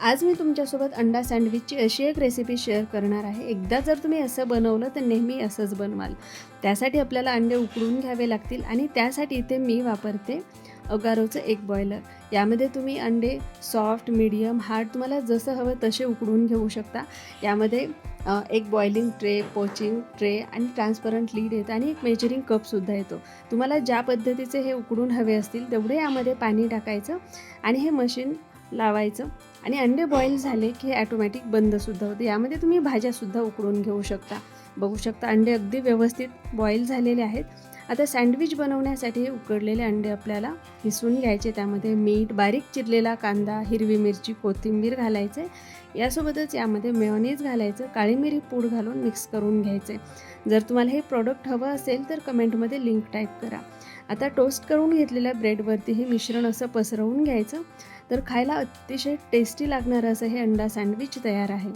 आज मी तुमच्यासोबत अंडा सँडविचची अशी एक रेसिपी शेअर करणार आहे। एकदा जर तुम्ही असं बनवलं तर नेहमी असंच बनवाल। त्यासाठी आपल्याला अंडे उकडून घ्यावे लागतील आणि त्यासाठी इथे मी वापरते अगारोचं एक बॉयलर। यामध्ये तुम्ही अंडे सॉफ्ट, मीडियम, हार्ड तुम्हाला जसं हवं तसे उकडून घेऊ शकता। यामध्ये एक बॉइलिंग ट्रे, पोचिंग ट्रे आणि ट्रान्सपरंट लीड येतं आणि एक मेजरिंग कपसुद्धा येतो। तुम्हाला ज्या पद्धतीचे हे उकडून हवे असतील तेवढे यामध्ये पाणी टाकायचं आणि हे मशीन लावायचं आणि अंडे बॉईल झाले की हे ॲटोमॅटिक बंदसुद्धा होते। यामध्ये तुम्ही भाज्यासुद्धा उकडून घेऊ शकता। बघू शकता अंडे अगदी व्यवस्थित बॉईल झालेले आहेत। आता सँडविच बनवण्यासाठी हे उकडलेले अंडे आपल्याला किसून घ्यायचे। त्यामध्ये मीठ, बारीक चिरलेला कांदा, हिरवी मिरची, कोथिंबीर घालायचे। यासोबतच यामध्ये मेयोनीज घालायचं, काळी मिरी पूड घालून मिक्स करून घ्यायचे। जर तुम्हाला हे प्रॉडक्ट हवं असेल तर कमेंटमध्ये लिंक टाईप करा। आता टोस्ट करून घेतलेल्या ब्रेडवरती हे मिश्रण असं पसरवून घ्यायचं। तर खायला अतिशय टेस्टी लागणारं असं हे अंडा सँडविच तयार आहे।